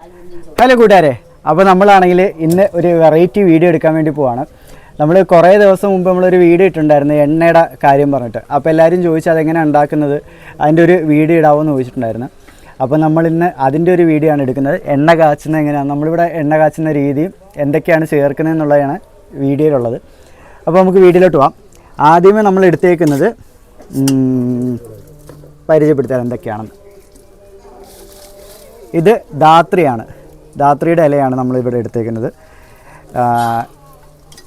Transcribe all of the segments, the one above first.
Hello കൂട്ടുകാരെ, അപ്പോൾ നമ്മളാണെങ്കിൽ ഇന്ന് ഒരു വെറൈറ്റി വീഡിയോ എടുക്കാൻ വേണ്ടി പോവാണ്. നമ്മൾ കുറേ ദിവസം മുമ്പ് നമ്മളൊരു വീഡിയോ ഇട്ടിട്ടുണ്ടായിരുന്നു എണ്ണയുടെ കാര്യം പറഞ്ഞിട്ട്. അപ്പോൾ എല്ലാവരും ചോദിച്ചു അതെങ്ങനെയാണ് ഉണ്ടാക്കുന്നത്, അതിൻ്റെ ഒരു വീഡിയോ ഇടാവുമെന്ന് ചോദിച്ചിട്ടുണ്ടായിരുന്നു. അപ്പോൾ നമ്മളിന്ന് അതിൻ്റെ ഒരു വീഡിയോ ആണ് എടുക്കുന്നത്. എണ്ണ കാച്ചുന്നത് എങ്ങനെയാണ്, നമ്മളിവിടെ എണ്ണ കാച്ചുന്ന രീതിയും എന്തൊക്കെയാണ് ചേർക്കുന്നത് എന്നുള്ളതാണ് വീഡിയോയിലുള്ളത്. അപ്പോൾ നമുക്ക് വീഡിയോയിലോട്ട് പോവാം. ആദ്യമേ നമ്മൾ എടുത്തേക്കുന്നത് പരിചയപ്പെടുത്താൻ എന്തൊക്കെയാണെന്ന്. ഇത് ധാത്രിയാണ്, ധാത്രിയുടെ ഇലയാണ് നമ്മളിവിടെ എടുത്തേക്കുന്നത്.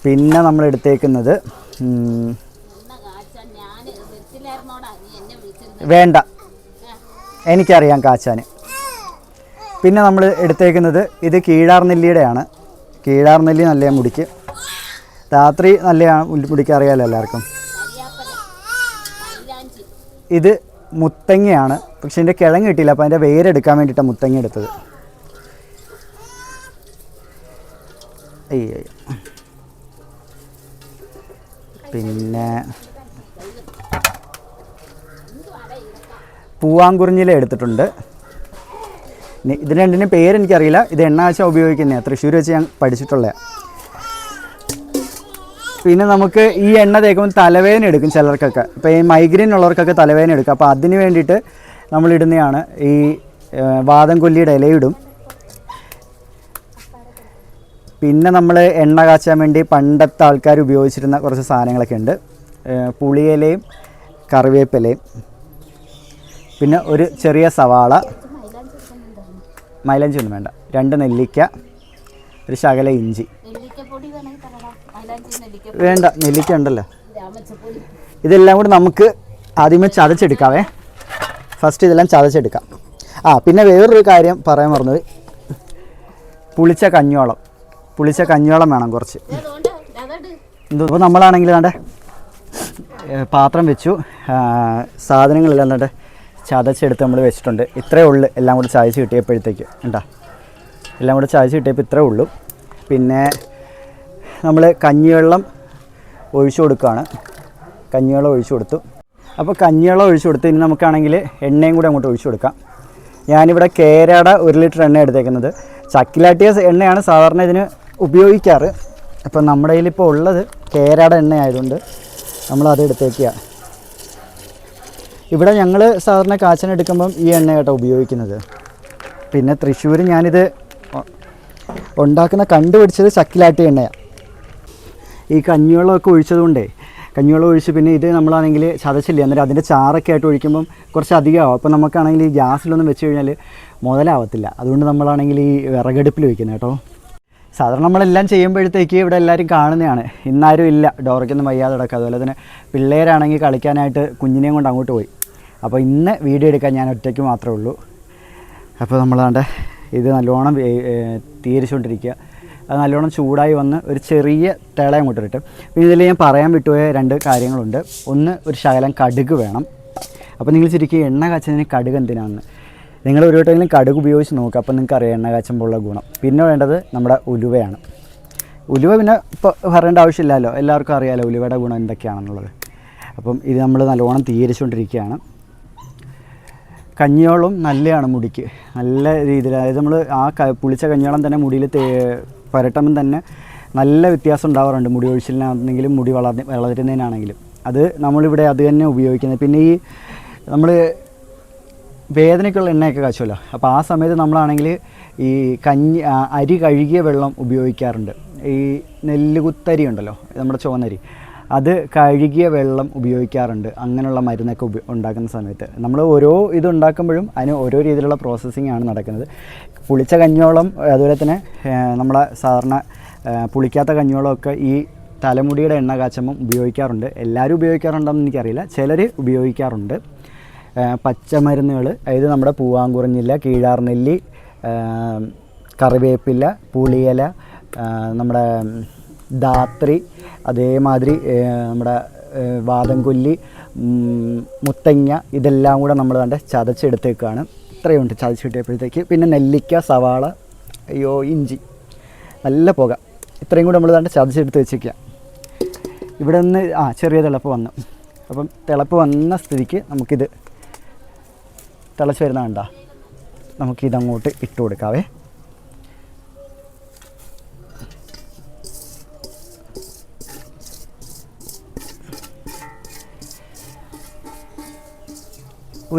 പിന്നെ നമ്മൾ എടുത്തേക്കുന്നത് വേണ്ട, എനിക്കറിയാം കാച്ചാൻ. പിന്നെ നമ്മൾ എടുത്തേക്കുന്നത് ഇത് കീഴാർനെല്ലിയുടെയാണ്. കീഴാർനെല്ലി നല്ല മുടിക്ക്, ധാത്രി നല്ല മുടിക്ക് അറിയാമല്ലോ എല്ലാവർക്കും. ഇത് മുത്തങ്ങയാണ്, പക്ഷെ ഇതിൻ്റെ കിഴങ്ങ് കിട്ടിയില്ല, അപ്പോൾ അതിൻ്റെ വേരെടുക്കാൻ വേണ്ടിയിട്ടാണ് മുത്തങ്ങ എടുത്തത്. പിന്നെ പൂവാങ്കുറിഞ്ഞില എടുത്തിട്ടുണ്ട്. ഇതിന് രണ്ടിൻ്റെ പേരെനിക്കറിയില്ല. ഇത് എണ്ണ ആഴ്ച ഉപയോഗിക്കുന്നതാണ്, തൃശ്ശൂർ വെച്ച് ഞാൻ പഠിച്ചിട്ടുള്ളതാണ്. പിന്നെ നമുക്ക് ഈ എണ്ണ തേക്കുമ്പോൾ തലവേദന എടുക്കും ചിലർക്കൊക്കെ. ഇപ്പോൾ ഈ മൈഗ്രെയിൻ ഉള്ളവർക്കൊക്കെ തലവേദന എടുക്കും. അപ്പോൾ അതിന് വേണ്ടിയിട്ട് നമ്മളിടുന്നതാണ് ഈ വാദം കൊല്ലിയുടെ ഇലയിടും. പിന്നെ നമ്മൾ എണ്ണ കാച്ചാൻ വേണ്ടി പണ്ടത്തെ ആൾക്കാർ ഉപയോഗിച്ചിരുന്ന കുറച്ച് സാധനങ്ങളൊക്കെ ഉണ്ട്. പുളിയിലയും കറിവേപ്പിലയും, പിന്നെ ഒരു ചെറിയ സവാള, മൈലാഞ്ചി ഒന്നും വേണ്ട, 2 നെല്ലിക്ക, ഒരു ശകല ഇഞ്ചി. വേണ്ട, നെല്ലിക്ക ഉണ്ടല്ലോ. ഇതെല്ലാം കൂടി നമുക്ക് ആദ്യമേ ചതച്ചെടുക്കാവേ. ഫസ്റ്റ് ഇതെല്ലാം ചതച്ചെടുക്കാം. പിന്നെ വേറൊരു കാര്യം പറയാൻ മറന്നത്, പുളിച്ച കഞ്ഞോളം വേണം കുറച്ച്. അപ്പോൾ നമ്മളാണെങ്കിൽ വേണ്ട പാത്രം വെച്ചു, സാധനങ്ങളെല്ലാം വേണ്ട ചതച്ചെടുത്ത് നമ്മൾ വെച്ചിട്ടുണ്ട്. ഇത്രയേ ഉള്ളൂ എല്ലാം കൂടി ചതച്ച് കിട്ടിയപ്പോഴത്തേക്ക്. ഉണ്ടാ, എല്ലാം കൂടി ചതച്ച് കിട്ടിയപ്പോൾ ഇത്രയേ ഉള്ളൂ. പിന്നെ നമ്മൾ കഞ്ഞിവെള്ളം ഒഴിച്ചു കൊടുക്കുകയാണ്. കഞ്ഞിവെള്ളം ഒഴിച്ചു കൊടുത്തു. അപ്പോൾ കഞ്ഞിവെള്ളം ഒഴിച്ചു കൊടുത്ത് ഇനി നമുക്കാണെങ്കിൽ എണ്ണയും കൂടി അങ്ങോട്ട് ഒഴിച്ചു കൊടുക്കാം. ഞാനിവിടെ കേരയുടെ 1 ലിറ്റർ എണ്ണ എടുത്തേക്കുന്നത്. ചക്കിലാട്ടിയ എണ്ണയാണ് സാധാരണ ഇതിന് ഉപയോഗിക്കാറ്. അപ്പം നമ്മുടെ കയ്യിലിപ്പോൾ ഉള്ളത് കേരയുടെ എണ്ണ ആയതുകൊണ്ട് നമ്മളത് എടുത്തേക്കുക. ഇവിടെ ഞങ്ങൾ സാധാരണ കാച്ചൻ എടുക്കുമ്പം ഈ എണ്ണ കേട്ടോ ഉപയോഗിക്കുന്നത്. പിന്നെ തൃശ്ശൂർ ഞാനിത് ഉണ്ടാക്കുന്ന കണ്ടുപിടിച്ചത് ചക്കിലാട്ടിയ എണ്ണയാണ്. ഈ കഞ്ഞിവെള്ളമൊക്കെ ഒഴിച്ചതുകൊണ്ടേ, കഞ്ഞിവെള്ളം ഒഴിച്ച് പിന്നെ ഇത് നമ്മളാണെങ്കിൽ ചതച്ചില്ല, അന്നേരം അതിൻ്റെ ചാറൊക്കെ ആയിട്ട് ഒഴിക്കുമ്പം കുറച്ച് അധികമാവും. അപ്പോൾ നമുക്കാണെങ്കിൽ ഈ ഗ്യാസിലൊന്നും വെച്ച് കഴിഞ്ഞാൽ മുതലാവത്തില്ല. അതുകൊണ്ട് നമ്മളാണെങ്കിൽ ഈ വിറകടുപ്പിൽ വയ്ക്കുന്നത് കേട്ടോ. സാധാരണ നമ്മളെല്ലാം ചെയ്യുമ്പോഴത്തേക്ക് ഇവിടെ എല്ലാവരും കാണുന്നതാണ്. ഇന്നാരും ഇല്ല, ഡോറയ്ക്കൊന്നും വയ്യാതെ കിടക്കുക. അതുപോലെ തന്നെ പിള്ളേരാണെങ്കിൽ കളിക്കാനായിട്ട് കുഞ്ഞിനെയും കൊണ്ട് അങ്ങോട്ട് പോയി. അപ്പോൾ ഇന്ന് വീഡിയോ എടുക്കാൻ ഞാൻ ഒറ്റയ്ക്ക് മാത്രമേ ഉള്ളൂ. അപ്പോൾ നമ്മളാണ്ട് ഇത് നല്ലോണം തീരിച്ചുകൊണ്ടിരിക്കുക. അത് നല്ലോണം ചൂടായി വന്ന് ഒരു ചെറിയ തിള അങ്ങോട്ട് ഇട്ട്. പിന്നെ ഇതിൽ ഞാൻ പറയാൻ വിട്ടുപോയ 2 കാര്യങ്ങളുണ്ട്. ഒന്ന്, ഒരു ശകലം കടുക് വേണം. അപ്പോൾ നിങ്ങൾ ശരിക്കും എണ്ണ കാച്ചതിന് കടുക് എന്തിനാണെന്ന് നിങ്ങൾ ഒരു വട്ടമെങ്കിലും കടുക് ഉപയോഗിച്ച് നോക്കുക. അപ്പോൾ നിങ്ങൾക്ക് അറിയാം എണ്ണ കാച്ചുമ്പോഴുള്ള ഗുണം. പിന്നെ വേണ്ടത് നമ്മുടെ ഉലുവയാണ്. ഉലുവ പിന്നെ ഇപ്പോൾ പറയേണ്ട ആവശ്യമില്ലല്ലോ, എല്ലാവർക്കും അറിയാമല്ലോ ഉലുവയുടെ ഗുണം എന്തൊക്കെയാണെന്നുള്ളത്. അപ്പം ഇത് നമ്മൾ നല്ലോണം തീരിച്ചുകൊണ്ടിരിക്കുകയാണ്. കഞ്ഞിവെള്ളം നല്ലതാണ് മുടിക്ക്, നല്ല രീതിയിൽ. അതായത് നമ്മൾ പുളിച്ച കഞ്ഞിവെള്ളം തന്നെ മുടിയിൽ പുരട്ടുമ്പം തന്നെ നല്ല വ്യത്യാസം ഉണ്ടാവാറുണ്ട്. മുടി ഒഴിച്ചിലിനാണെങ്കിലും മുടി വളരുന്നതിനാണെങ്കിലും. അത് നമ്മളിവിടെ അത് തന്നെ ഉപയോഗിക്കുന്നത്. പിന്നെ ഈ നമ്മൾ വേദനയ്ക്കുള്ള എണ്ണയൊക്കെ കാച്ചുമല്ലോ, അപ്പോൾ ആ സമയത്ത് നമ്മളാണെങ്കിൽ ഈ അരി കഴുകിയ വെള്ളം ഉപയോഗിക്കാറുണ്ട്. ഈ നെല്ലുകുത്തരി ഉണ്ടല്ലോ, നമ്മുടെ ചുവന്നരി, അത് കഴുകിയ വെള്ളം ഉപയോഗിക്കാറുണ്ട്. അങ്ങനെയുള്ള മരുന്നൊക്കെ ഉണ്ടാക്കുന്ന സമയത്ത് നമ്മൾ ഓരോ ഇതുണ്ടാക്കുമ്പോഴും അതിന് ഓരോ രീതിയിലുള്ള പ്രോസസ്സിംഗ് ആണ് നടക്കുന്നത്. പുളിച്ച കഞ്ഞിവെള്ളം, അതുപോലെ തന്നെ നമ്മളെ സാധാരണ പുളിക്കാത്ത കഞ്ഞിവെള്ളമൊക്കെ ഈ തലമുടിയുടെ എണ്ണ കാച്ചുമ്പം ഉപയോഗിക്കാറുണ്ട്. എല്ലാവരും ഉപയോഗിക്കാറുണ്ടെന്ന് എനിക്കറിയില്ല, ചിലർ ഉപയോഗിക്കാറുണ്ട്. പച്ചമരുന്നുകൾ, അതായത് നമ്മുടെ പൂവാങ്കുറിഞ്ഞില, കീഴാർനെല്ലി, കറിവേപ്പില, പുളിയില, നമ്മുടെ ധാത്രി, അതേമാതിരി നമ്മുടെ വാദംകൊല്ലി, മുത്തങ്ങ, ഇതെല്ലാം കൂടെ നമ്മൾ കണ്ട് ചതച്ചെടുത്തേക്കാണ്. ഇത്രയുണ്ട് ചതച്ച് കിട്ടിയപ്പോഴത്തേക്ക്. പിന്നെ നെല്ലിക്ക, സവാള, ഇഞ്ചി, നല്ല പുക, ഇത്രയും കൂടെ നമ്മൾ കണ്ട് ചതച്ചെടുത്ത് വെച്ചേക്കുക. ഇവിടെ നിന്ന് ചെറിയ തിളപ്പ് വന്നു. അപ്പം തിളപ്പ് വന്ന സ്ഥിതിക്ക് നമുക്കിത് തിളച്ച് വരുന്ന കണ്ട നമുക്കിതങ്ങോട്ട് ഇട്ട് കൊടുക്കാവേ.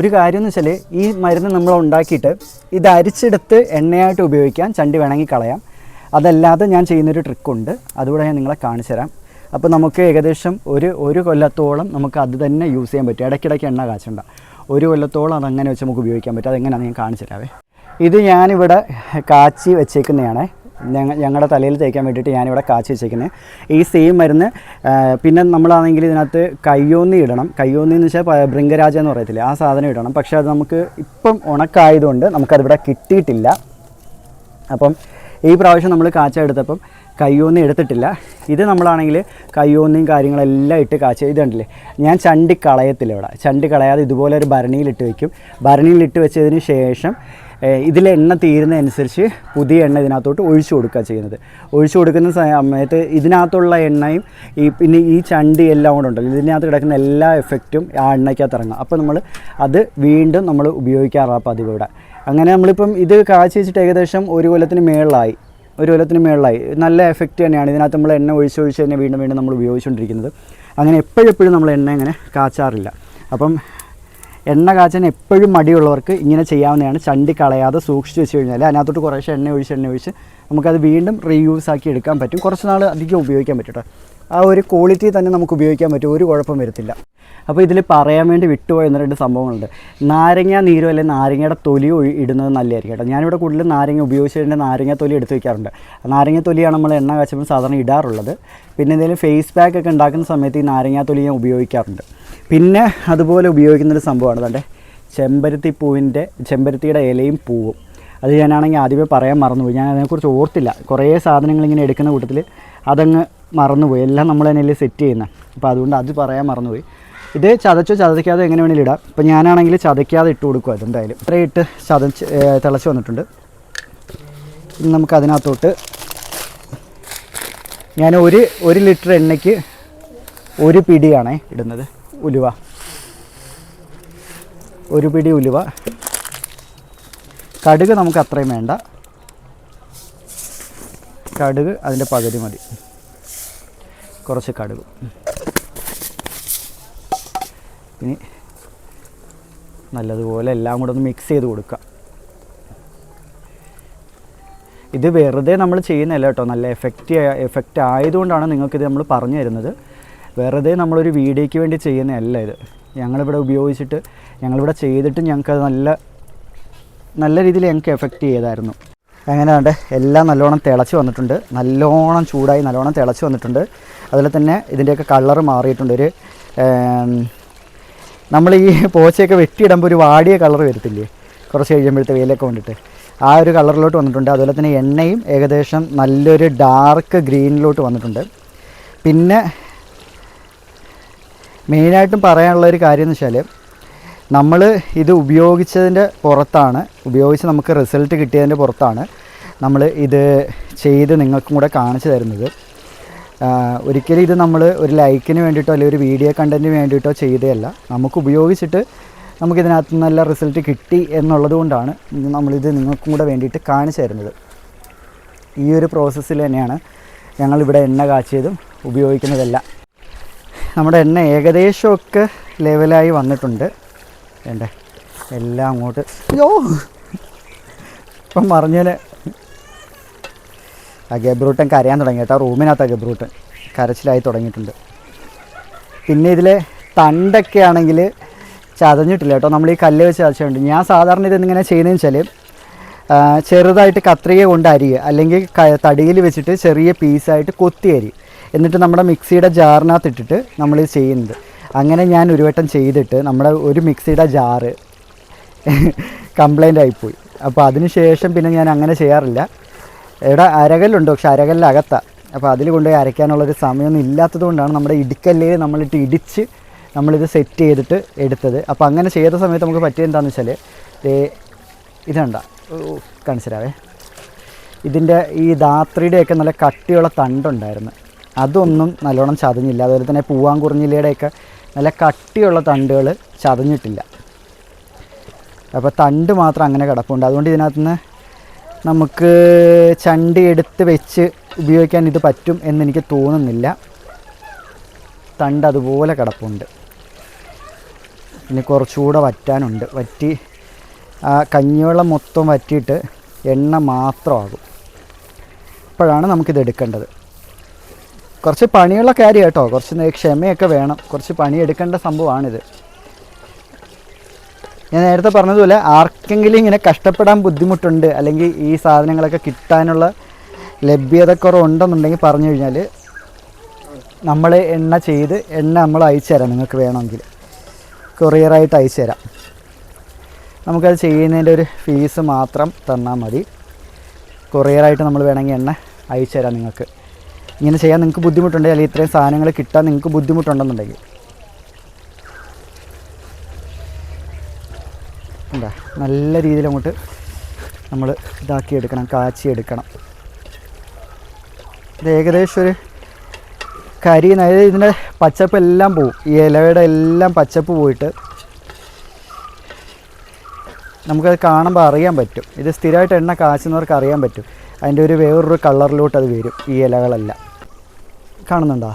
ഒരു കാര്യം എന്ന് വെച്ചാൽ ഈ മരുന്ന് നമ്മൾ ഉണ്ടാക്കിയിട്ട് ഇത് അരിച്ചെടുത്ത് എണ്ണയായിട്ട് ഉപയോഗിക്കാൻ ചണ്ടി വേണമെങ്കിൽ കളയാം. അതല്ലാതെ ഞാൻ ചെയ്യുന്നൊരു ട്രിക്കുണ്ട്, അതുകൂടെ ഞാൻ നിങ്ങളെ കാണിച്ചു തരാം. അപ്പോൾ നമുക്ക് ഏകദേശം ഒരു കൊല്ലത്തോളം നമുക്ക് അത് തന്നെ യൂസ് ചെയ്യാൻ പറ്റും. ഇടയ്ക്കിടയ്ക്ക് എണ്ണ കാച്ചണ്ട, ഒരു കൊല്ലത്തോളം അതങ്ങനെ വെച്ച് നമുക്ക് ഉപയോഗിക്കാൻ പറ്റും. അതെങ്ങനെയാണെന്ന് ഞാൻ കാണിച്ചു തരാവേ. ഇത് ഞാനിവിടെ കാച്ചി വെച്ചേക്കുന്നതാണ്, ഞങ്ങളുടെ തലയിൽ തേക്കാൻ വേണ്ടിയിട്ട് ഞാനിവിടെ കാച്ചി വെച്ചേക്കുന്നത്. ഈ സെയിം മരുന്ന് പിന്നെ നമ്മളാണെങ്കിൽ ഇതിനകത്ത് കയ്യോന്നി ഇടണം. കയ്യോന്നി എന്ന് വെച്ചാൽ ഭൃംഗരാജ എന്ന് പറയത്തില്ലേ, ആ സാധനം ഇടണം. പക്ഷേ അത് നമുക്ക് ഇപ്പം ഉണക്കായതുകൊണ്ട് നമുക്കതിവിടെ കിട്ടിയിട്ടില്ല. അപ്പം ഈ പ്രാവശ്യം നമ്മൾ കാച്ച എടുത്തപ്പം കയ്യോന്നി എടുത്തിട്ടില്ല. ഇത് നമ്മളാണെങ്കിൽ കയ്യോന്നിയും കാര്യങ്ങളെല്ലാം ഇട്ട് കാച്ച. ഇത് കണ്ടില്ലേ, ഞാൻ ചണ്ടി കളയത്തില്ല ഇവിടെ. ചണ്ടി കളയാതെ ഇതുപോലെ ഒരു ഭരണിയിലിട്ട് വയ്ക്കും. ഭരണിയിലിട്ട് വെച്ചതിന് ശേഷം ഇതിലെ എണ്ണ തീരുന്നതനുസരിച്ച് പുതിയ എണ്ണ ഇതിനകത്തോട്ട് ഒഴിച്ചു കൊടുക്കുക ചെയ്യുന്നത്. ഒഴിച്ചു കൊടുക്കുന്ന സമയത്ത് ഇതിനകത്തുള്ള എണ്ണയും പിന്നെ ഈ ചണ്ടി എല്ലാം കൂടെ ഉണ്ടല്ലോ, ഇതിനകത്ത് കിടക്കുന്ന എല്ലാ എഫക്റ്റും ആ എണ്ണയ്ക്കകത്ത് ഇറങ്ങും. അപ്പോൾ നമ്മൾ അത് വീണ്ടും നമ്മൾ ഉപയോഗിക്കാറാണ് പതിവ് ഇവിടെ. അങ്ങനെ നമ്മളിപ്പം ഇത് കാച്ചി വെച്ചിട്ട് ഏകദേശം ഒരു കൊല്ലത്തിന് മേളിലായി. നല്ല എഫക്റ്റ് തന്നെയാണ്. ഇതിനകത്ത് നമ്മൾ എണ്ണ ഒഴിച്ച് തന്നെ വീണ്ടും നമ്മൾ ഉപയോഗിച്ചുകൊണ്ടിരിക്കുന്നത്. അങ്ങനെ എപ്പോഴും നമ്മൾ എണ്ണ ഇങ്ങനെ കാച്ചാറില്ല. അപ്പം എണ്ണ കാച്ചാൻ എപ്പോഴും മടിയുള്ളവർക്ക് ഇങ്ങനെ ചെയ്യാവുന്നതാണ്. ചണ്ടി കളയാതെ സൂക്ഷിച്ച് വെച്ച് കഴിഞ്ഞാൽ അതിനകത്തോട്ട് കുറേശ്ശെ എണ്ണ ഒഴിച്ച് നമുക്കത് വീണ്ടും റീയൂസ് ആക്കി എടുക്കാൻ പറ്റും. കുറച്ച് നാൾ അധികം ഉപയോഗിക്കാൻ പറ്റും കേട്ടോ. ആ ഒരു ക്വാളിറ്റി തന്നെ നമുക്ക് ഉപയോഗിക്കാൻ പറ്റും, ഒരു കുഴപ്പം വരത്തില്ല. അപ്പോൾ ഇതിൽ പറയാൻ വേണ്ടി വിട്ടുപോയ 1-2 സംഭവങ്ങളുണ്ട്. നാരങ്ങ നീരോ അല്ലെങ്കിൽ നാരങ്ങയുടെ തൊലിയോ ഇടുന്നത് നല്ലതായിരിക്കും കേട്ടോ. ഞാനിവിടെ കൂടുതൽ നാരങ്ങ ഉപയോഗിച്ചതിൻ്റെ നാരങ്ങ തൊലി എടുത്ത് വയ്ക്കാറുണ്ട്. നാരങ്ങ തൊലിയാണ് നമ്മൾ എണ്ണ കാച്ചുമ്പോൾ സാധാരണ ഇടാറുള്ളത്. പിന്നെ എന്തെങ്കിലും ഫേസ് പാക്ക് ഒക്കെ ഉണ്ടാക്കുന്ന സമയത്ത് ഈ നാരങ്ങ തൊലി ഞാൻ ഉപയോഗിക്കാറുണ്ട്. പിന്നെ അതുപോലെ ഉപയോഗിക്കുന്നൊരു സംഭവമാണ് തൻ്റെ ചെമ്പരത്തിയുടെ ഇലയും പൂവും. അത് ഞാനാണെങ്കിൽ ആദ്യമേ പറയാൻ മറന്നുപോയി. ഞാൻ അതിനെക്കുറിച്ച് ഓർത്തില്ല. കുറേ സാധനങ്ങൾ ഇങ്ങനെ എടുക്കുന്ന കൂട്ടത്തിൽ അതങ്ങ് മറന്നുപോയി. എല്ലാം നമ്മൾ തന്നെയല്ലേ സെറ്റ് ചെയ്യുന്നത്. അപ്പോൾ അതുകൊണ്ട് അത് പറയാൻ മറന്നുപോയി. ഇത് ചതയ്ക്കാതെ എങ്ങനെ വേണമെങ്കിലും ഇടാം. ഇപ്പോൾ ഞാനാണെങ്കിൽ ചതയ്ക്കാതെ ഇട്ട് കൊടുക്കുക. അതെന്തായാലും ഇത്രയും ഇട്ട് തിളച്ച് വന്നിട്ടുണ്ട്. ഇനി നമുക്ക് അതിനകത്തോട്ട് ഞാൻ ഒരു ലിറ്റർ എണ്ണയ്ക്ക് 1 പിടിയാണേ ഇടുന്നത് ഉലുവ. 1 പിടി ഉലുവ. കടുക് നമുക്ക് അത്രയും വേണ്ട, കടുക് അതിൻ്റെ പകുതി മതി. കുറച്ച് കടുക്. ഇനി നല്ലതുപോലെ എല്ലാം കൂടെ ഒന്ന് മിക്സ് ചെയ്ത് കൊടുക്കുക. ഇത് വെറുതെ നമ്മൾ ചെയ്യുന്നതല്ല കേട്ടോ, നല്ല എഫക്റ്റ് ആയതുകൊണ്ടാണ് നിങ്ങൾക്കിത് നമ്മൾ പറഞ്ഞു തരുന്നത്. വെറുതെ നമ്മളൊരു വീഡിയോയ്ക്ക് വേണ്ടി ചെയ്യുന്നതല്ല ഇത്. ഞങ്ങളിവിടെ ചെയ്തിട്ട് ഞങ്ങൾക്കത് നല്ല രീതിയിൽ ഞങ്ങൾക്ക് എഫക്റ്റ് ചെയ്തായിരുന്നു. അങ്ങനെ കണ്ട് എല്ലാം നല്ലോണം തിളച്ച് വന്നിട്ടുണ്ട്. നല്ലോണം ചൂടായി നല്ലോണം തിളച്ച് വന്നിട്ടുണ്ട്. അതുപോലെ തന്നെ ഇതിൻ്റെയൊക്കെ കളറ് മാറിയിട്ടുണ്ട്. നമ്മൾ ഈ പോച്ചയൊക്കെ വെട്ടിയിടുമ്പോൾ ഒരു വാടിയ കളർ വരത്തില്ലേ കുറച്ച് കഴിയുമ്പോഴത്തെ വെയിലൊക്കെ കൊണ്ടിട്ട്, ആ ഒരു കളറിലോട്ട് വന്നിട്ടുണ്ട്. അതുപോലെ തന്നെ എണ്ണയും ഏകദേശം നല്ലൊരു ഡാർക്ക് ഗ്രീനിലോട്ട് വന്നിട്ടുണ്ട്. പിന്നെ മെയിനായിട്ടും പറയാനുള്ളൊരു കാര്യം എന്ന് വെച്ചാൽ നമ്മൾ ഇത് ഉപയോഗിച്ച് നമുക്ക് റിസൾട്ട് കിട്ടിയതിൻ്റെ പുറത്താണ് നമ്മൾ ഇത് ചെയ്ത് നിങ്ങൾക്കും കൂടെ കാണിച്ചു തരുന്നത്. ഒരിക്കലും ഇത് നമ്മൾ ഒരു ലൈക്കിന് വേണ്ടിയിട്ടോ അല്ലെങ്കിൽ ഒരു വീഡിയോ കണ്ടൻറ്റിന് വേണ്ടിയിട്ടോ ചെയ്തതല്ല. നമുക്ക് ഉപയോഗിച്ചിട്ട് നമുക്കിതിനകത്ത് നല്ല റിസൾട്ട് കിട്ടി എന്നുള്ളത് കൊണ്ടാണ് നമ്മളിത് നിങ്ങൾക്കും കൂടെ വേണ്ടിയിട്ട് കാണിച്ചു തരുന്നത്. ഈ ഒരു പ്രോസസ്സിൽ തന്നെയാണ് ഞങ്ങളിവിടെ എണ്ണ കാച്ചിയതും ഉപയോഗിക്കുന്നതെല്ലാം. നമ്മുടെ എണ്ണ ഏകദേശമൊക്കെ ലെവലായി വന്നിട്ടുണ്ട്. വേണ്ടേ എല്ലാം അങ്ങോട്ട് ഇപ്പം പറഞ്ഞാൽ ആ ഗബ്രൂട്ടൻ കരയാൻ തുടങ്ങി കേട്ടോ. റൂമിനകത്ത് ആ ഗബ്രൂട്ടൻ കരച്ചിലായി തുടങ്ങിയിട്ടുണ്ട്. പിന്നെ ഇതിലെ തണ്ടൊക്കെ ആണെങ്കിൽ ചതഞ്ഞിട്ടില്ല കേട്ടോ. നമ്മൾ ഈ കല്ല് വെച്ച് ചതച്ചിട്ടുണ്ട്. ഞാൻ സാധാരണ ഇതെങ്ങനെ ചെയ്യുന്നതെന്ന് വെച്ചാൽ ചെറുതായിട്ട് കത്രിക കൊണ്ട് അരിയുക, അല്ലെങ്കിൽ തടിയിൽ വെച്ചിട്ട് ചെറിയ പീസായിട്ട് കൊത്തി അരി, എന്നിട്ട് നമ്മുടെ മിക്സിയുടെ ജാറിനകത്ത് ഇട്ടിട്ട് നമ്മളിത് ചെയ്യുന്നത്. അങ്ങനെ ഞാൻ ഒരു വട്ടം ചെയ്തിട്ട് നമ്മുടെ ഒരു മിക്സിയുടെ ജാറ് കംപ്ലൈൻ്റ് ആയിപ്പോയി. അപ്പോൾ അതിന് ശേഷം പിന്നെ ഞാൻ അങ്ങനെ ചെയ്യാറില്ല. ഇവിടെ അരകല്ലുണ്ട്, പക്ഷെ അരകല്ലകത്താണ്. അപ്പോൾ അതിൽ കൊണ്ടുപോയി അരയ്ക്കാനുള്ളൊരു സമയമൊന്നും ഇല്ലാത്തത് കൊണ്ടാണ് നമ്മുടെ ഇടിക്കല്ലിൽ നമ്മളിട്ട് ഇടിച്ച് നമ്മളിത് സെറ്റ് ചെയ്തിട്ട് എടുത്തത്. അപ്പോൾ അങ്ങനെ ചെയ്ത സമയത്ത് നമുക്ക് പറ്റിയത് എന്താണെന്ന് വെച്ചാൽ ഇതുണ്ട കാണിച്ചുതരാവേ. ഇതിൻ്റെ ഈ ധാത്രിയുടെയൊക്കെ നല്ല കട്ടിയുള്ള തണ്ടുണ്ടായിരുന്നു, അതൊന്നും നല്ലോണം ചതഞ്ഞില്ല. അതുപോലെ തന്നെ പൂവാങ്കുറിഞ്ഞിലയുടെയൊക്കെ നല്ല കട്ടിയുള്ള തണ്ടുകൾ ചതഞ്ഞിട്ടില്ല. അപ്പോൾ തണ്ട് മാത്രം അങ്ങനെ കിടപ്പുണ്ട്. അതുകൊണ്ട് ഇതിനകത്തുനിന്ന് നമുക്ക് ചണ്ടി എടുത്ത് വെച്ച് ഉപയോഗിക്കാൻ ഇത് പറ്റും എന്നെനിക്ക് തോന്നുന്നില്ല. തണ്ട് അതുപോലെ കിടപ്പുണ്ട്. ഇനി കുറച്ചുകൂടെ വറ്റാനുണ്ട്. വറ്റി ആ കഞ്ഞിവെള്ളം മൊത്തം വറ്റിയിട്ട് എണ്ണ മാത്രമാകും. അപ്പോഴാണ് നമുക്കിത് എടുക്കേണ്ടത്. കുറച്ച് പണിയുള്ള കാര്യം കേട്ടോ, കുറച്ച് ക്ഷമയൊക്കെ വേണം, കുറച്ച് പണിയെടുക്കേണ്ട സംഭവമാണിത്. ഞാൻ നേരത്തെ പറഞ്ഞതുപോലെ ആർക്കെങ്കിലും ഇങ്ങനെ കഷ്ടപ്പെടാൻ ബുദ്ധിമുട്ടുണ്ട്, അല്ലെങ്കിൽ ഈ സാധനങ്ങളൊക്കെ കിട്ടാനുള്ള ലഭ്യതക്കുറവുണ്ടെന്നുണ്ടെങ്കിൽ പറഞ്ഞു കഴിഞ്ഞാൽ നമ്മൾ എണ്ണ ചെയ്ത് നമ്മൾ അയച്ചു തരാം. നിങ്ങൾക്ക് വേണമെങ്കിൽ കൊറിയറായിട്ട് അയച്ചു തരാം. നമുക്കത് ചെയ്യുന്നതിൻ്റെ ഒരു ഫീസ് മാത്രം തന്നാൽ മതി. കൊറിയറായിട്ട് നമ്മൾ വേണമെങ്കിൽ എണ്ണ അയച്ചു തരാം നിങ്ങൾക്ക്. ഇങ്ങനെ ചെയ്യാൻ നിങ്ങൾക്ക് ബുദ്ധിമുട്ടുണ്ടെങ്കിൽ, അല്ലെങ്കിൽ ഇത്രയും സാധനങ്ങൾ കിട്ടാൻ നിങ്ങൾക്ക് ബുദ്ധിമുട്ടുണ്ടെന്നുണ്ടെങ്കിൽ. എന്താ നല്ല രീതിയിൽ അങ്ങോട്ട് നമ്മൾ ഇതാക്കിയെടുക്കണം, കാച്ചിയെടുക്കണം. ഇത് ഏകദേശം ഒരു അതായത് ഇതിൻ്റെ പച്ചപ്പ് എല്ലാം പോവും. ഈ ഇലയുടെ എല്ലാം പച്ചപ്പ് പോയിട്ട് നമുക്കത് കാണുമ്പോൾ അറിയാൻ പറ്റും. ഇത് സ്ഥിരമായിട്ട് എണ്ണ കാച്ചുന്നവർക്ക് അറിയാൻ പറ്റും. അതിൻ്റെ ഒരു വേറൊരു കളറിലോട്ട് അത് വരും. ഈ ഇലകളെല്ലാം കാണുന്നുണ്ടോ?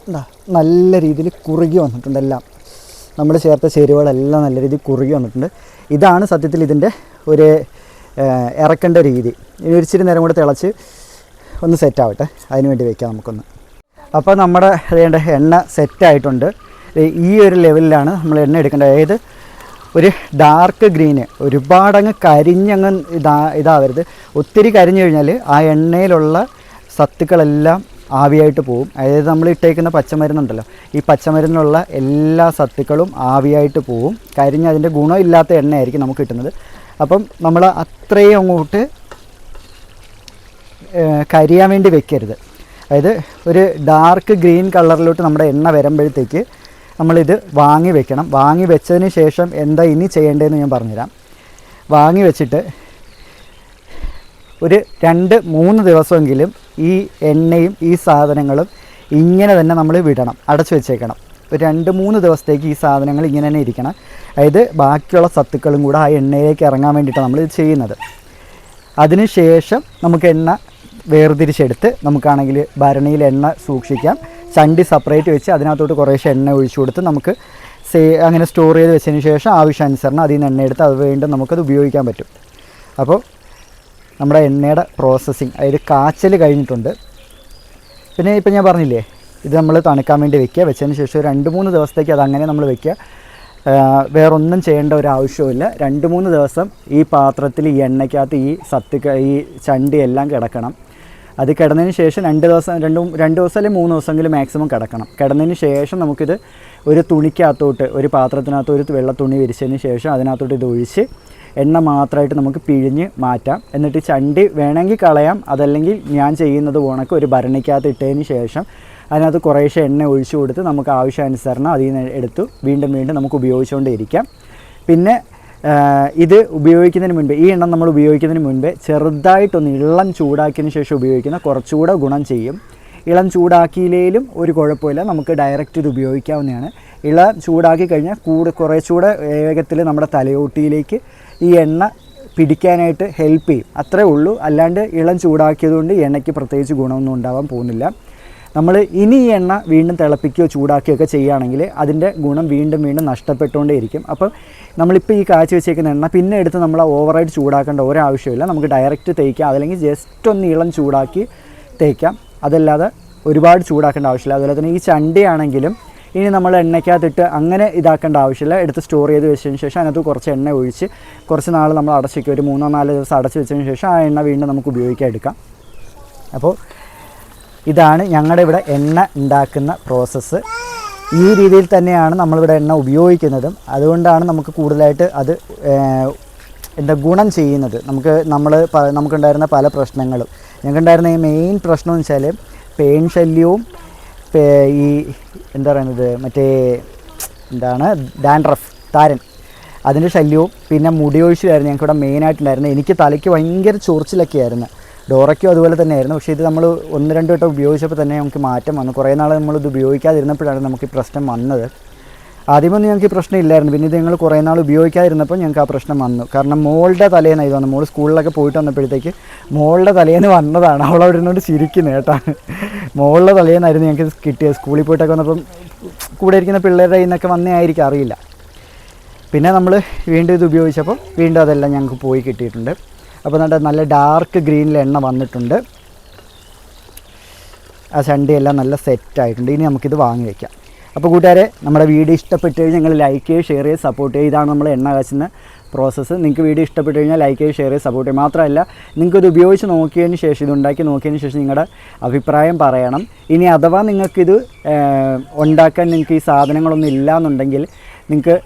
എന്താ നല്ല രീതിയിൽ കുറുകി വന്നിട്ടുണ്ട്. എല്ലാം നമ്മൾ ചേർത്ത ചേരുവകളെല്ലാം നല്ല രീതിയിൽ കുറുകി വന്നിട്ടുണ്ട്. ഇതാണ് സത്യത്തിൽ ഇതിൻ്റെ ഒരു ഇറക്കേണ്ട രീതി. ഇനി ഇച്ചിരി നേരം കൂടെ തിളച്ച് ഒന്ന് സെറ്റാവട്ടെ, അതിന് വേണ്ടി വയ്ക്കാം നമുക്കൊന്ന്. അപ്പോൾ നമ്മുടെ അതേണ്ട എണ്ണ സെറ്റായിട്ടുണ്ട്. ഈ ഒരു ലെവലിലാണ് നമ്മൾ എണ്ണ എടുക്കേണ്ടത്. അതായത് ഒരു ഡാർക്ക് ഗ്രീന്, ഒരുപാടങ്ങ് കരിഞ്ഞങ്ങ് ഇതാവരുത്. ഒത്തിരി കരിഞ്ഞു കഴിഞ്ഞാൽ ആ എണ്ണയിലുള്ള സത്തുക്കളെല്ലാം ആവിയായിട്ട് പോവും. അതായത് നമ്മൾ ഇട്ടേക്കുന്ന പച്ചമരുന്നുണ്ടല്ലോ, ഈ പച്ചമരുന്നിലുള്ള എല്ലാ സത്തുക്കളും ആവിയായിട്ട് പോവും. കരിഞ്ഞ് അതിൻ്റെ ഗുണമില്ലാത്ത എണ്ണയായിരിക്കും നമുക്ക് കിട്ടുന്നത്. അപ്പം നമ്മൾ അത്രയും അങ്ങോട്ട് കരിയാൻ വേണ്ടി വെക്കരുത്. അതായത് ഒരു ഡാർക്ക് ഗ്രീൻ കളറിലോട്ട് നമ്മുടെ എണ്ണ വരുമ്പോഴത്തേക്ക് നമ്മളിത് വാങ്ങി വെക്കണം. വാങ്ങി വെച്ചതിന് ശേഷം എന്താ ഇനി ചെയ്യേണ്ടതെന്ന് ഞാൻ പറഞ്ഞുതരാം. വാങ്ങി വെച്ചിട്ട് ഒരു 2-3 ദിവസമെങ്കിലും ഈ എണ്ണയും ഈ സാധനങ്ങളും ഇങ്ങനെ തന്നെ നമ്മൾ വിടണം, അടച്ചു വെച്ചേക്കണം. ഒരു 2-3 ദിവസത്തേക്ക് ഈ സാധനങ്ങൾ ഇങ്ങനെ തന്നെ ഇരിക്കണം. അതായത് ബാക്കിയുള്ള സത്തുക്കളും കൂടെ ആ എണ്ണയിലേക്ക് ഇറങ്ങാൻ വേണ്ടിയിട്ടാണ് നമ്മളിത് ചെയ്യുന്നത്. അതിന് ശേഷം നമുക്ക് എണ്ണ വേർതിരിച്ചെടുത്ത് നമുക്കാണെങ്കിൽ ഭരണിയിൽ എണ്ണ സൂക്ഷിക്കാം. ചണ്ടി സെപ്പറേറ്റ് വെച്ച് അതിനകത്തോട്ട് കുറേശ്ശെ എണ്ണ ഒഴിച്ചു കൊടുത്ത് നമുക്ക് അങ്ങനെ സ്റ്റോർ ചെയ്ത് വെച്ചതിന് ശേഷം ആവശ്യാനുസരണം അതിൽ നിന്ന് എണ്ണ എടുത്ത് അത് വീണ്ടും നമുക്കത് ഉപയോഗിക്കാൻ പറ്റും. അപ്പോൾ നമ്മുടെ എണ്ണയുടെ പ്രോസസ്സിങ്, അതായത് കാച്ചൽ കഴിഞ്ഞിട്ടുണ്ട്. പിന്നെ ഇപ്പം ഞാൻ പറഞ്ഞില്ലേ, ഇത് നമ്മൾ തണുക്കാൻ വേണ്ടി വെക്കുക. വെച്ചതിന് ശേഷം 2-3 ദിവസത്തേക്ക് അതങ്ങനെ നമ്മൾ വെക്കുക. വേറൊന്നും ചെയ്യേണ്ട ഒരു ആവശ്യമില്ല. 2-3 ദിവസം ഈ പാത്രത്തിൽ ഈ എണ്ണയ്ക്കകത്ത് ഈ ഈ ചണ്ടി എല്ലാം കിടക്കണം. അത് കിടന്നതിന് ശേഷം 2 ദിവസം അല്ലെങ്കിൽ 3 ദിവസമെങ്കിലും മാക്സിമം കിടക്കണം. കിടന്നതിന് ശേഷം നമുക്കിത് ഒരു തുണിക്കകത്തോട്ട്, ഒരു പാത്രത്തിനകത്ത് ഒരു വെള്ള തുണി വിരിച്ചതിന് ശേഷം അതിനകത്തോട്ട് ഇത് ഒഴിച്ച് എണ്ണ മാത്രമായിട്ട് നമുക്ക് പിഴിഞ്ഞ് മാറ്റാം. എന്നിട്ട് ചണ്ടി വേണമെങ്കിൽ കളയാം. അതല്ലെങ്കിൽ ഞാൻ ചെയ്യുന്നത് കണക്ക് ഒരു ഭരണിക്കകത്ത് ഇട്ടതിന് ശേഷം അതിനകത്ത് കുറേശ്ശെ എണ്ണ ഒഴിച്ചു കൊടുത്ത് നമുക്ക് ആവശ്യാനുസരണം അതിൽ നിന്ന് എടുത്ത് വീണ്ടും നമുക്ക് ഉപയോഗിച്ചുകൊണ്ടേയിരിക്കാം. പിന്നെ ഇത് ഉപയോഗിക്കുന്നതിന് മുൻപേ, ഈ എണ്ണ നമ്മൾ ഉപയോഗിക്കുന്നതിന് മുൻപേ ചെറുതായിട്ടൊന്ന് ഇളം ചൂടാക്കിയതിന് ശേഷം ഉപയോഗിക്കുന്ന കുറച്ചുകൂടെ ഗുണം ചെയ്യും. ഇളം ചൂടാക്കിയില്ലെങ്കിലും ഒരു കുഴപ്പമില്ല, നമുക്ക് ഡയറക്റ്റ് ഇത് ഉപയോഗിക്കാവുന്നതാണ്. ഇളം ചൂടാക്കി കഴിഞ്ഞാൽ കുറച്ചുകൂടെ വേഗത്തിൽ നമ്മുടെ തലയോട്ടിയിലേക്ക് ഈ എണ്ണ പിടിക്കാനായിട്ട് ഹെൽപ്പ് ചെയ്യും. അത്രേ ഉള്ളൂ. അല്ലാണ്ട് ഇളം ചൂടാക്കിയതുകൊണ്ട് എണ്ണയ്ക്ക് പ്രത്യേകിച്ച് ഗുണമൊന്നും ഉണ്ടാവാൻ പോകുന്നില്ല. നമ്മൾ ഇനി ഈ എണ്ണ വീണ്ടും തിളപ്പിക്കുകയോ ചൂടാക്കുകയൊക്കെ ചെയ്യുകയാണെങ്കിൽ അതിൻ്റെ ഗുണം വീണ്ടും നഷ്ടപ്പെട്ടുകൊണ്ടേയിരിക്കും. അപ്പം നമ്മളിപ്പോൾ ഈ കാച്ചി വെച്ചേക്കുന്ന എണ്ണ പിന്നെ എടുത്ത് നമ്മൾ ഓവറായിട്ട് ചൂടാക്കേണ്ട ഒരാവശ്യമില്ല. നമുക്ക് ഡയറക്റ്റ് തേക്കാം, അതല്ലെങ്കിൽ ജസ്റ്റ് ഒന്ന് ഇളം ചൂടാക്കി തേക്കാം. അതല്ലാതെ ഒരുപാട് ചൂടാക്കേണ്ട ആവശ്യമില്ല. അതുപോലെ തന്നെ ഈ ചണ്ടിയാണെങ്കിലും ഇനി നമ്മൾ എണ്ണയ്ക്കകത്തിട്ട് അങ്ങനെ ഇതാക്കേണ്ട ആവശ്യമില്ല. എടുത്ത് സ്റ്റോർ ചെയ്ത് വെച്ചതിന് ശേഷം അതിനകത്ത് കുറച്ച് എണ്ണ ഒഴിച്ച് കുറച്ച് നാൾ നമ്മൾ അടച്ച് വയ്ക്കുക. ഒരു 3-4 ദിവസം അടച്ച് വെച്ചതിന് ശേഷം ആ എണ്ണ വീണ്ടും നമുക്ക് ഉപയോഗിക്കാൻ എടുക്കാം. അപ്പോൾ ഇതാണ് ഞങ്ങളുടെ ഇവിടെ എണ്ണ ഉണ്ടാക്കുന്ന പ്രോസസ്സ്. ഈ രീതിയിൽ തന്നെയാണ് നമ്മളിവിടെ എണ്ണ ഉപയോഗിക്കുന്നതും. അതുകൊണ്ടാണ് നമുക്ക് കൂടുതലായിട്ട് അത് ഗുണം ചെയ്യുന്നത്. നമുക്കുണ്ടായിരുന്ന പല പ്രശ്നങ്ങളും, ഞങ്ങൾക്കുണ്ടായിരുന്ന ഈ മെയിൻ പ്രശ്നം എന്ന് വെച്ചാൽ പെയിൻ ശല്യവും ഈ ഡാൻഡ്രഫ്, താരൻ, അതിൻ്റെ ശല്യവും പിന്നെ മുടി ഒഴിച്ചിലായിരുന്നു ഞങ്ങൾക്കിവിടെ മെയിനായിട്ടുണ്ടായിരുന്നത്. എനിക്ക് തലയ്ക്ക് ഭയങ്കര ചൊറിച്ചിലൊക്കെ ആയിരുന്നു. ഡോറയ്ക്കും അതുപോലെ തന്നെയായിരുന്നു. പക്ഷേ ഇത് നമ്മൾ 1-2 വട്ടം ഉപയോഗിച്ചപ്പോൾ തന്നെ നമുക്ക് മാറ്റം വന്നു. കുറേ നാൾ നമ്മളിത് ഉപയോഗിക്കാതിരുന്നപ്പോഴാണ് നമുക്ക് ഈ പ്രശ്നം വന്നത്. ആദ്യമൊന്നും ഞങ്ങൾക്ക് ഈ പ്രശ്നം ഇല്ലായിരുന്നു. പിന്നെ ഇത് ഞങ്ങൾ കുറേ നാൾ ഉപയോഗിക്കാതിരുന്നപ്പോൾ ഞങ്ങൾക്ക് ആ പ്രശ്നം വന്നു. കാരണം മോളുടെ തലേന്ന് ഇത് വന്നു. മോൾ സ്കൂളിലൊക്കെ പോയിട്ട് വന്നപ്പോഴത്തേക്ക് മോളുടെ തലേന്ന് വന്നതാണ്. അവളവിടെ ഇരുന്നുകൊണ്ട് ചിരിക്കുന്നത് കേട്ടോ. മോളുടെ തലേന്നായിരുന്നു ഞങ്ങൾക്ക് കിട്ടിയത്. സ്കൂളിൽ പോയിട്ടൊക്കെ വന്നപ്പം കൂടെ ഇരിക്കുന്ന പിള്ളേരുടെ കയ്യിൽ നിന്നൊക്കെ വന്നേ ആയിരിക്കും, അറിയില്ല. പിന്നെ നമ്മൾ വീണ്ടും ഇത് ഉപയോഗിച്ചപ്പോൾ വീണ്ടും അതെല്ലാം ഞങ്ങൾക്ക് പോയി കിട്ടിയിട്ടുണ്ട്. അപ്പോൾ നല്ല ഡാർക്ക് ഗ്രീനിൽ എണ്ണ വന്നിട്ടുണ്ട്. ആ ചണ്ടിയെല്ലാം നല്ല സെറ്റായിട്ടുണ്ട്. ഇനി നമുക്കിത് വാങ്ങി വയ്ക്കാം. അപ്പോൾ കൂട്ടുകാരെ, നമ്മുടെ വീഡിയോ ഇഷ്ടപ്പെട്ട് കഴിഞ്ഞാൽ നിങ്ങൾ ലൈക്ക് ചെയ്യുക, ഷെയർ ചെയ്യുക, സപ്പോർട്ട് ചെയ്യുക. ഇതാണ് നമ്മൾ എണ്ണ കാച്ചുന്ന പ്രോസസ്സ്. നിങ്ങൾക്ക് വീഡിയോ ഇഷ്ടപ്പെട്ട് കഴിഞ്ഞാൽ ലൈക്ക് ചെയ്യുക, ഷെയർ ചെയ്യുക, സപ്പോർട്ട് ചെയ്യുക. മാത്രമല്ല, നിങ്ങൾക്കിത് ഉപയോഗിച്ച് നോക്കിയതിന് ശേഷം, ഇതുണ്ടാക്കി നോക്കിയതിന് ശേഷം നിങ്ങളുടെ അഭിപ്രായം പറയണം. ഇനി അഥവാ നിങ്ങൾക്കിത് ഉണ്ടാക്കാൻ നിങ്ങൾക്ക് ഈ സാധനങ്ങളൊന്നും ഇല്ലയെന്നുണ്ടെങ്കിൽ, നിങ്ങൾക്ക്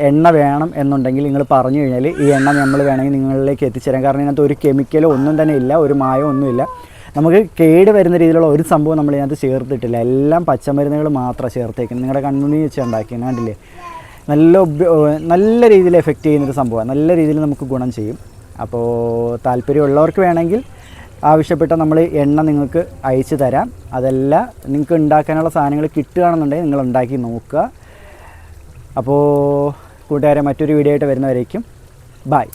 എണ്ണ വേണം എന്നുണ്ടെങ്കിൽ നിങ്ങൾ പറഞ്ഞു കഴിഞ്ഞാൽ ഈ എണ്ണ നമ്മൾ വേണമെങ്കിൽ നിങ്ങളിലേക്ക് എത്തിച്ചേരാം. കാരണം ഇതിനകത്ത് ഒരു കെമിക്കലോ ഒന്നും തന്നെ ഇല്ല, ഒരു മായമോ ഒന്നുമില്ല. നമുക്ക് കേട് വരുന്ന രീതിയിലുള്ള ഒരു സംഭവം നമ്മൾ ഇതിനകത്ത് ചേർത്തിട്ടില്ല. എല്ലാം പച്ചമരുന്നുകൾ മാത്രമാണ് ചേർത്തേക്കുന്നത്. നിങ്ങളുടെ കണ്ണുണ്ണി വെച്ച് ഉണ്ടാക്കിയത് കണ്ടില്ലേ? നല്ല രീതിയിൽ എഫക്റ്റ് ചെയ്യുന്നൊരു സംഭവമാണ്. നല്ല രീതിയിൽ നമുക്ക് ഗുണം ചെയ്യും. അപ്പോൾ താല്പര്യമുള്ളവർക്ക് വേണമെങ്കിൽ ആവശ്യപ്പെട്ട നമ്മൾ എണ്ണ നിങ്ങൾക്ക് അയച്ചു തരാം. അതല്ല, നിങ്ങൾക്ക് ഉണ്ടാക്കാനുള്ള സാധനങ്ങൾ കിട്ടുകയാണെന്നുണ്ടെങ്കിൽ നിങ്ങൾ ഉണ്ടാക്കി നോക്കുക. അപ്പോൾ കൂട്ടുകാരെ, മറ്റൊരു വീഡിയോ ആയിട്ട് വരുന്നവരേക്കും ബൈ.